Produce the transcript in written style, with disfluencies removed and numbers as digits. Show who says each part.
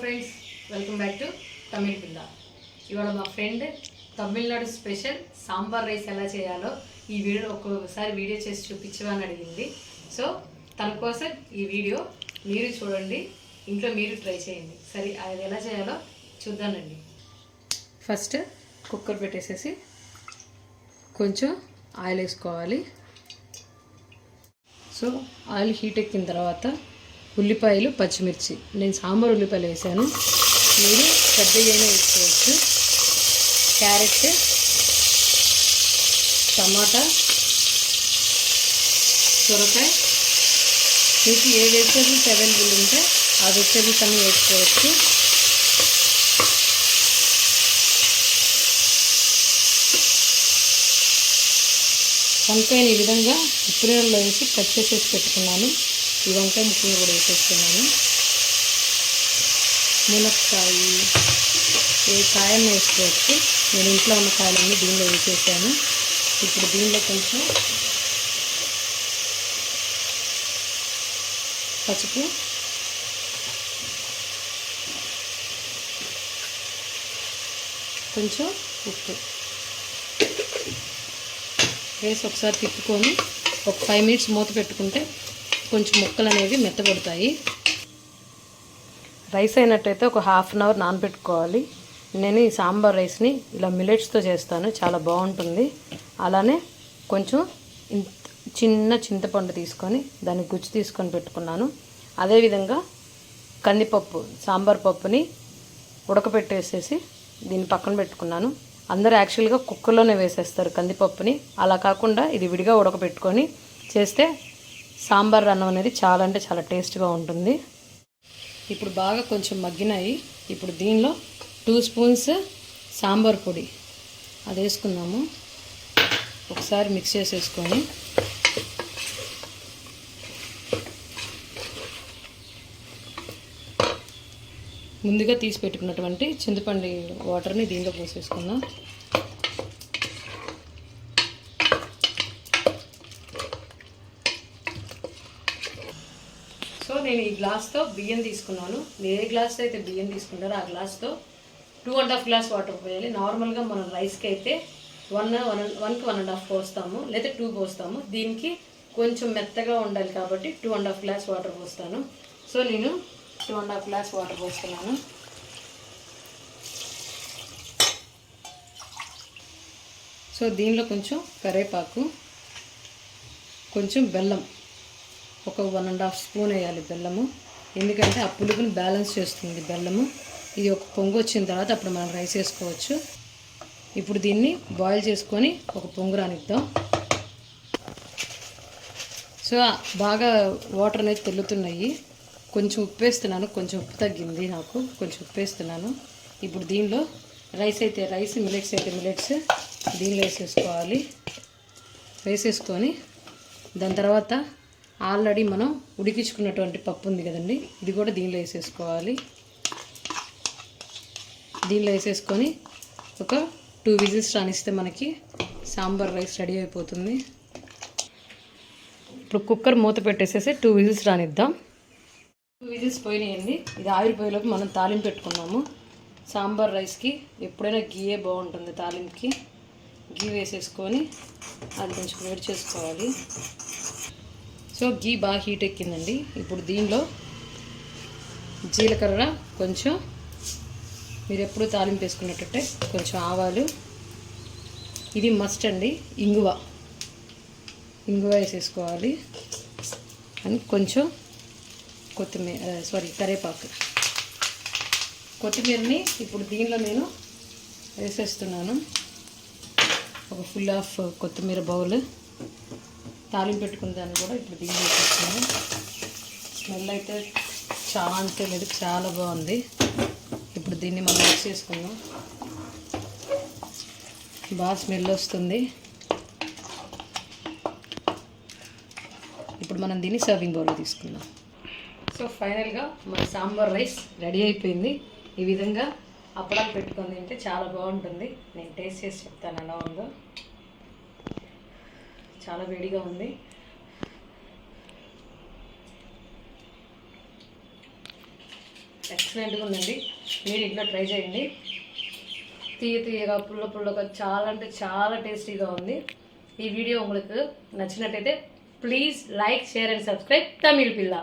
Speaker 1: Friends, welcome back to తమిళ పిల్ల. ఇవాళ మా friend Tamil Nadu special sambar rice ఎలా చేయాలో ఈ వీడియో ఒక్కొక్కసారి వీడియో చేసి చూపించమని అడిగింది. సో తన కోసం ఈ వీడియో మీరు చూడండి, ఇంట్లో మీరు ట్రై చేయండి. సరే, అది ఎలా చేయాలో చూద్దానండి. ఫస్ట్ కుక్కర్ పెట్టేసేసి కొంచెం ఆయిల్ వేసుకోవాలి. సో ఆయిల్ హీట్ ఎక్కిన తర్వాత ఉల్లిపాయలు, పచ్చిమిర్చి, నేను సాంబార్ ఉల్లిపాయలు వేసాను, మీరు పెద్దగానే వేసుకోవచ్చు. క్యారెట్, టమాటా, సొరకాయ, మీకు ఏ వెజిటేబుల్స్ అవైలబుల్ ఉంటే ఆ వెజిటేబుల్స్ అన్నీ వేసుకోవచ్చు. వంకాయని ఈ విధంగా ఉప్పునీళ్ళలో వేసి కట్ చేసేసి పెట్టుకున్నాను. ఈ వంకాయ ముక్కలు కూడా వేసేస్తున్నాను. మునక్కాయ, ఏ కాయలను వేసుకోవచ్చు. నేను ఇంట్లో ఉన్న కాయలన్నీ దీనిలో వేసేసాను. ఇప్పుడు దీనిలో కొంచెం పసుపు, కొంచెం ఉప్పు వేసి ఒకసారి తిప్పుకొని ఒక 5 మినిట్స్ మూత పెట్టుకుంటే కొంచెం ముక్కలు అనేవి మెత్తబడతాయి. రైస్ అయినట్టయితే ఒక ½ అన్ అవర్ నానబెట్టుకోవాలి. నేను ఈ సాంబార్ రైస్ని ఇలా మిల్లెట్స్తో చేస్తాను, చాలా బాగుంటుంది. అలానే కొంచెం చిన్న చింతపండు తీసుకొని దాన్ని గుజ్జు తీసుకొని పెట్టుకున్నాను. అదేవిధంగా కందిపప్పు, సాంబార్ పప్పుని ఉడకపెట్టేసేసి దీన్ని పక్కన పెట్టుకున్నాను. అందరూ యాక్చువల్గా కుక్కర్లోనే వేసేస్తారు కందిపప్పుని. అలా కాకుండా ఇది విడిగా ఉడకపెట్టుకొని చేస్తే సాంబార్ అన్నం అనేది చాలా అంటే చాలా టేస్ట్గా ఉంటుంది. ఇప్పుడు బాగా కొంచెం మగ్గినాయి. ఇప్పుడు దీనిలో 2 స్పూన్స్ సాంబార్ పొడి అది వేసుకుందాము. ఒకసారి మిక్స్ చేసేసుకొని ముందుగా తీసి పెట్టుకున్నటువంటి చింతపండు వాటర్ని దీనిలో పోసేసుకుందాం. సో నేను ఈ గ్లాస్తో బియ్యం తీసుకున్నాను. మీరు ఏ గ్లాస్తో అయితే బియ్యం తీసుకుంటారో ఆ గ్లాస్తో 2.5 గ్లాస్ వాటర్ పోయాలి. నార్మల్గా మనం రైస్కి అయితే 1కి 1.5 పోస్తాము, లేదా 2 పోస్తాము. దీనికి కొంచెం మెత్తగా ఉండాలి కాబట్టి 2.5 గ్లాస్ వాటర్ పోస్తాను. సో నేను 2.5 గ్లాస్ వాటర్ పోస్తున్నాను. సో దీనిలో కొంచెం కరివేపాకు, కొంచెం బెల్లం, ఒక 1.5 స్పూన్ వేయాలి బెల్లము. ఎందుకంటే ఆ పులుపుని బ్యాలెన్స్ చేస్తుంది బెల్లము. ఇది ఒక పొంగు వచ్చిన తర్వాత అప్పుడు మనం రైస్ వేసుకోవచ్చు. ఇప్పుడు దీన్ని బాయిల్ చేసుకొని ఒక పొంగు రానిద్దాం. సో బాగా వాటర్ అనేది తెల్లుతున్నాయి. కొంచెం ఉప్పు వేస్తున్నాను, కొంచెం ఉప్పు తగ్గింది నాకు, కొంచెం ఉప్పు వేస్తున్నాను. ఇప్పుడు దీనిలో రైస్ అయితే రైస్, మిల్లెట్స్ అయితే మిల్లెట్స్ దీనిలో వేసేసుకోవాలి. వేసేసుకొని దాని తర్వాత ఆల్రెడీ మనం ఉడికించుకున్నటువంటి పప్పు ఉంది కదండి, ఇది కూడా దీనిలో వేసేసుకోవాలి. దీనిలో వేసేసుకొని ఒక 2 విజిల్స్ రానిస్తే మనకి సాంబార్ రైస్ రెడీ అయిపోతుంది. ఇప్పుడు కుక్కర్ మూత పెట్టేసేసి 2 విజిల్స్ రానిద్దాం. 2 విజిల్స్ పోయినాయండి. ఇది ఆవిరిపోయేలోపు మనం తాలింపు పెట్టుకున్నాము. సాంబార్ రైస్కి ఎప్పుడైనా గీయే బాగుంటుంది. తాలింపుకి గీ వేసేసుకొని అది కొంచెం వేడి చేసుకోవాలి. సో గీ బాగా హీట్ ఎక్కిందండి. ఇప్పుడు దీనిలో జీలకర్ర, కొంచెం మీరు ఎప్పుడు తాలింపు వేసుకున్నట్టే కొంచెం ఆవాలు, ఇది మస్ట్ అండి, ఇంగువ వేసేసుకోవాలి. అని కొంచెం కరివేపాకు, కొత్తిమీరని ఇప్పుడు దీనిలో నేను వేసేస్తున్నాను. ఒక ఫుల్ ఆఫ్ కొత్తిమీర బౌల్. తాలింపు పెట్టుకున్న దాన్ని కూడా ఇప్పుడు దీనిలో వేసేస్తున్నాను. స్మెల్ అయితే చాలా అంటే లేదు, చాలా బాగుంది. ఇప్పుడు దీన్ని మనం మిక్స్ చేసుకుందాం. బాగా స్మెల్ వస్తుంది. ఇప్పుడు మనం దీన్ని సర్వింగ్ బౌల్లో తీసుకుందాం. సో ఫైనల్గా మన సాంబార్ రైస్ రెడీ అయిపోయింది. ఈ విధంగా అప్పడాలు పెట్టుకొని తింటే చాలా బాగుంటుంది. నేను టేస్ట్ చేసి చెప్తాను ఎలా ఉందో. చాలా వేడిగా ఉంది. ఎక్సలెంట్గా ఉందండి. మీరు ఇంట్లో ట్రై చేయండి. తీయగా పుల్లగా చాలా అంటే చాలా టేస్టీగా ఉంది. ఈ వీడియో உங்களுக்கு నచ్చినట్టయితే please like, share and subscribe Tamil పిల్ల.